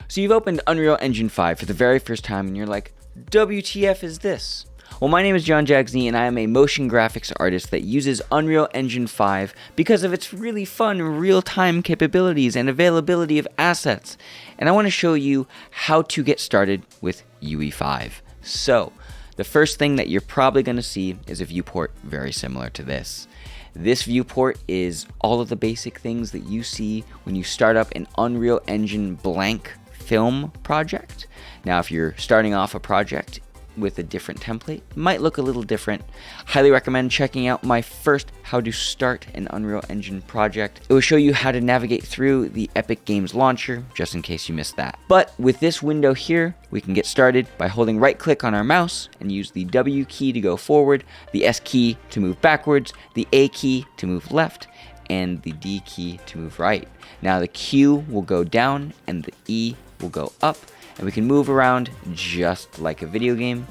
So you've opened Unreal Engine 5 for the very first time and you're like, WTF is this? Well, my name is John Jagsney and I am a motion graphics artist that uses Unreal Engine 5 because of its really fun real-time capabilities and availability of assets. And I want to show you how to get started with UE5. So, the first thing that you're probably going to see is a viewport very similar to this. This viewport is all of the basic things that you see when you start up an Unreal Engine blank film project. Now, if you're starting off a project with a different template, it might look a little different. Highly recommend checking out my first How to Start an Unreal Engine Project. It will show you how to navigate through the Epic Games launcher, just in case you missed that. But with this window here, we can get started by holding right click on our mouse and use the W key to go forward, the S key to move backwards, the A key to move left, and the D key to move right. Now the Q will go down and the E will go up, and we can move around just like a video game,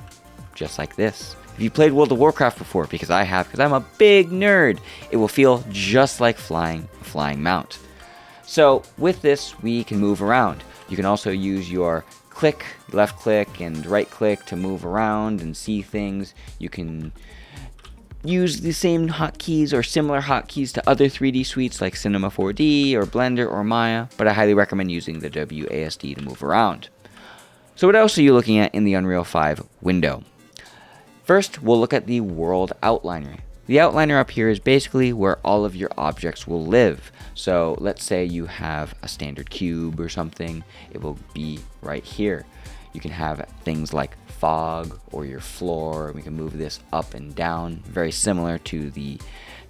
just like this. If you played World of Warcraft before, because I have, because I'm a big nerd, it will feel just like flying a flying mount. So with this, we can move around. You can also use your click, left click, and right click to move around and see things. You can use the same hotkeys or similar hotkeys to other 3D suites like Cinema 4D or Blender or Maya, but I highly recommend using the WASD to move around. So what else are you looking at in the Unreal 5 window? First, we'll look at the world outliner. The outliner up here is basically where all of your objects will live. So let's say you have a standard cube or something, it will be right here. You can have things like fog or your floor. We can move this up and down, very similar to the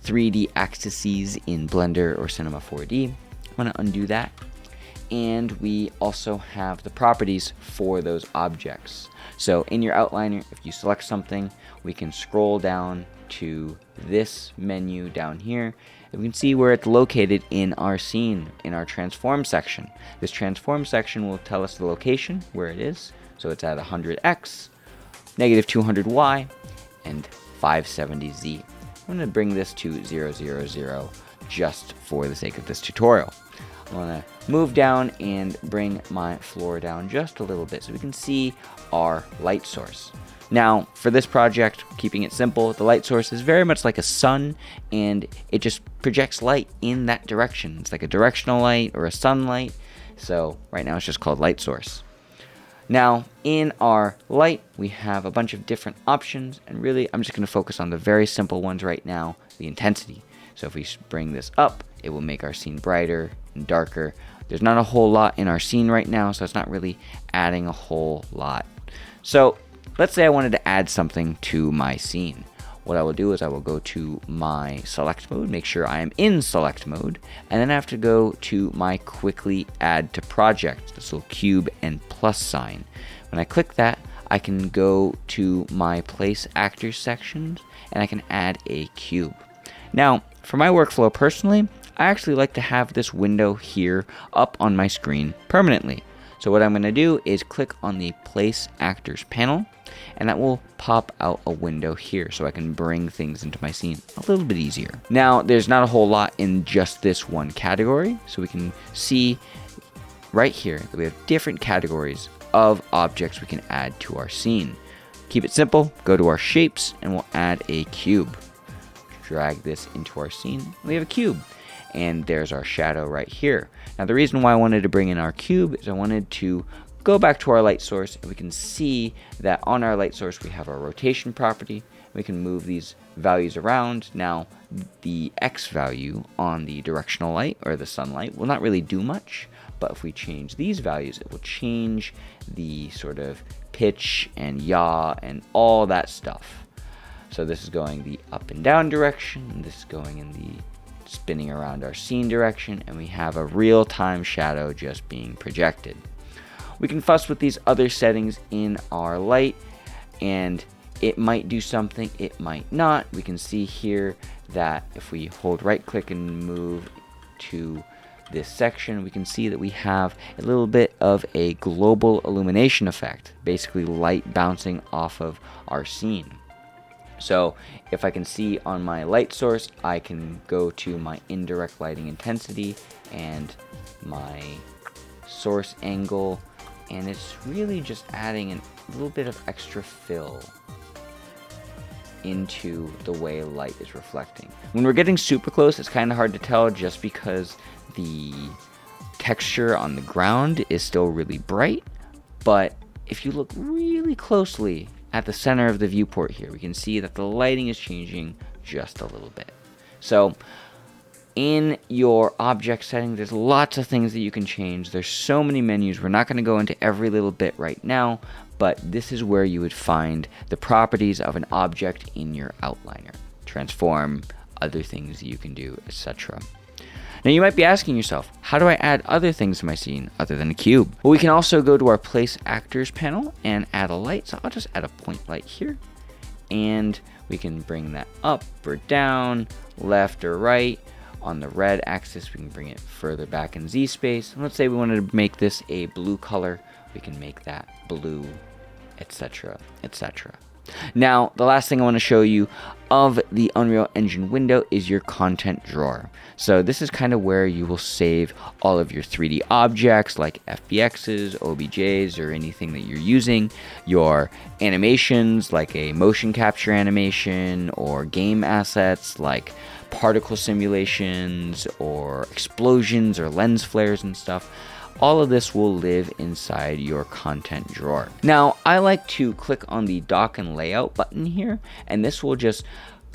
3D axes in Blender or Cinema 4D. I'm going to undo that. And we also have the properties for those objects. So in your outliner, if you select something, we can scroll down to this menu down here, and we can see where it's located in our scene, in our transform section. This transform section will tell us the location, where it is. So it's at 100x, negative 200y, and 570z. I'm going to bring this to 000 just for the sake of this tutorial. I want to move down and bring my floor down just a little bit so we can see our light source. Now, for this project, keeping it simple, the light source is very much like a sun, and it just projects light in that direction. It's like a directional light or a sunlight, so right now it's just called light source. Now, in our light, we have a bunch of different options, and really, I'm just going to focus on the very simple ones right now, the intensity. So if we bring this up, it will make our scene brighter and darker. There's not a whole lot in our scene right now, so it's not really adding a whole lot. So let's say I wanted to add something to my scene. What I will do is I will go to my select mode, make sure I am in select mode, and then I have to go to my quickly add to project, this little cube and plus sign. When I click that, I can go to my place actors sections and I can add a cube. Now, for my workflow personally, I actually like to have this window here up on my screen permanently. So what I'm going to do is click on the Place Actors panel, and that will pop out a window here so I can bring things into my scene a little bit easier. Now, there's not a whole lot in just this one category, so we can see right here that we have different categories of objects we can add to our scene. Keep it simple, go to our shapes, and we'll add a cube. Drag this into our scene, we have a cube. And there's our shadow right here. Now the reason why I wanted to bring in our cube is I wanted to go back to our light source, and we can see that on our light source we have our rotation property. We can move these values around. Now the X value on the directional light or the sunlight will not really do much, but if we change these values, it will change the sort of pitch and yaw and all that stuff. So this is going the up and down direction, and this is going in the spinning around our scene direction, and we have a real-time shadow just being projected. We can fuss with these other settings in our light, and it might do something, it might not. We can see here that if we hold right click and move to this section, we can see that we have a little bit of a global illumination effect, basically light bouncing off of our scene. So if I can see on my light source, I can go to my indirect lighting intensity and my source angle, and it's really just adding a little bit of extra fill into the way light is reflecting. When we're getting super close, it's kind of hard to tell just because the texture on the ground is still really bright, but if you look really closely at the center of the viewport here, we can see that the lighting is changing just a little bit. So in your object setting, there's lots of things that you can change. There's so many menus. We're not going to go into every little bit right now, but this is where you would find the properties of an object in your outliner. Transform, other things you can do, etc. Now you might be asking yourself, how do I add other things to my scene other than a cube? Well, we can also go to our place actors panel and add a light. So I'll just add a point light here, and we can bring that up or down, left or right. On the red axis, we can bring it further back in Z space. And let's say we wanted to make this a blue color. We can make that blue, etc., etc. Now, the last thing I want to show you of the Unreal Engine window is your content drawer. So this is kind of where you will save all of your 3D objects like FBXs, OBJs, or anything that you're using, your animations like a motion capture animation, or game assets like particle simulations or explosions or lens flares and stuff. All of this will live inside your content drawer. Now, I like to click on the dock and layout button here, and this will just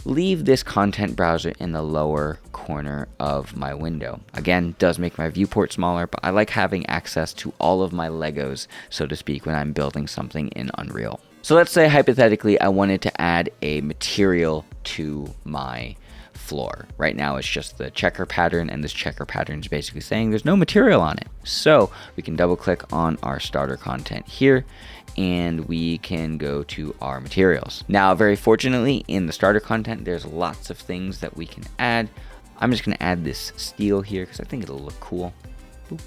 leave this content browser in the lower corner of my window. Again, does make my viewport smaller, but I like having access to all of my Legos, so to speak, when I'm building something in Unreal. So let's say hypothetically I wanted to add a material to my floor. Right now it's just the checker pattern, and this checker pattern is basically saying there's no material on it. So we can double click on our starter content here, and we can go to our materials. Now, very fortunately, in the starter content, there's lots of things that we can add. I'm just going to add this steel here because I think it'll look cool. Boop.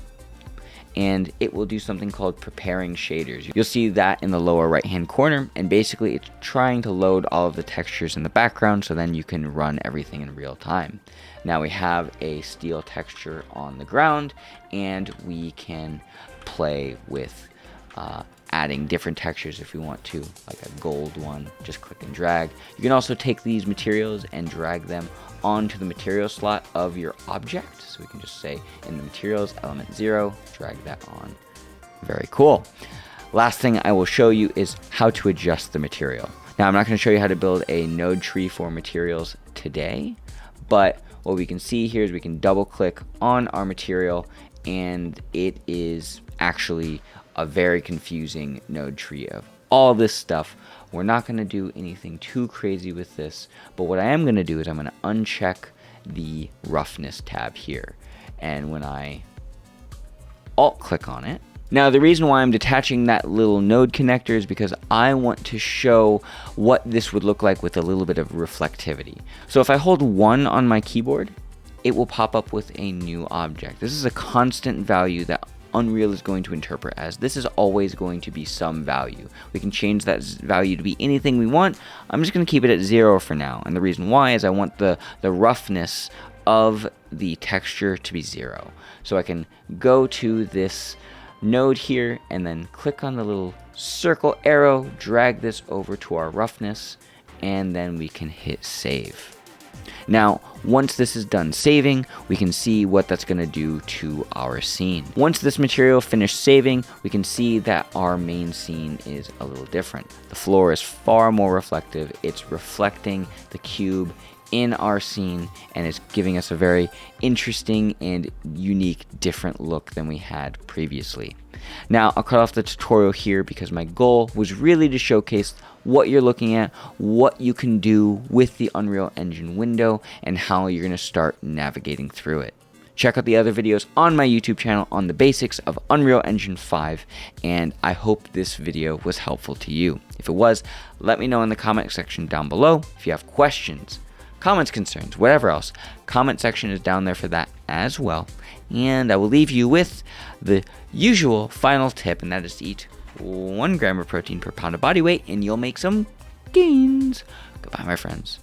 And it will do something called preparing shaders. You'll see that in the lower right hand corner, and basically it's trying to load all of the textures in the background so then you can run everything in real time. Now we have a steel texture on the ground, and we can play with adding different textures if we want to, like a gold one. Just click and drag. You can also take these materials and drag them onto the material slot of your object. So we can just say in the materials element 0, drag that on. Very cool. Last thing I will show you is how to adjust the material. Now, I'm not going to show you how to build a node tree for materials today, but what we can see here is we can double click on our material, and it is actually a very confusing node tree of all this stuff. We're not going to do anything too crazy with this, but what I am going to do is I'm going to uncheck the roughness tab here, and when I alt click on it, now the reason why I'm detaching that little node connector is because I want to show what this would look like with a little bit of reflectivity. So if I hold 1 on my keyboard, it will pop up with a new object. This is a constant value that Unreal is going to interpret as this is always going to be some value. We can change that value to be anything we want. I'm just going to keep it at 0 for now, and the reason why is I want the roughness of the texture to be 0. So I can go to this node here and then click on the little circle arrow, drag this over to our roughness, and then we can hit save. Now, once this is done saving, we can see what that's going to do to our scene. Once this material finished saving, we can see that our main scene is a little different. The floor is far more reflective. It's reflecting the cube in our scene, and it's giving us a very interesting and unique, different look than we had previously. Now, I'll cut off the tutorial here because my goal was really to showcase what you're looking at, what you can do with the Unreal Engine window, and how you're going to start navigating through it. Check out the other videos on my YouTube channel on the basics of Unreal Engine 5, and I hope this video was helpful to you. If it was, let me know in the comment section down below. If you have questions, comments, concerns, whatever else, comment section is down there for that as well. And I will leave you with the usual final tip, and that is to eat 1 gram of protein per pound of body weight, and you'll make some gains. Goodbye, my friends.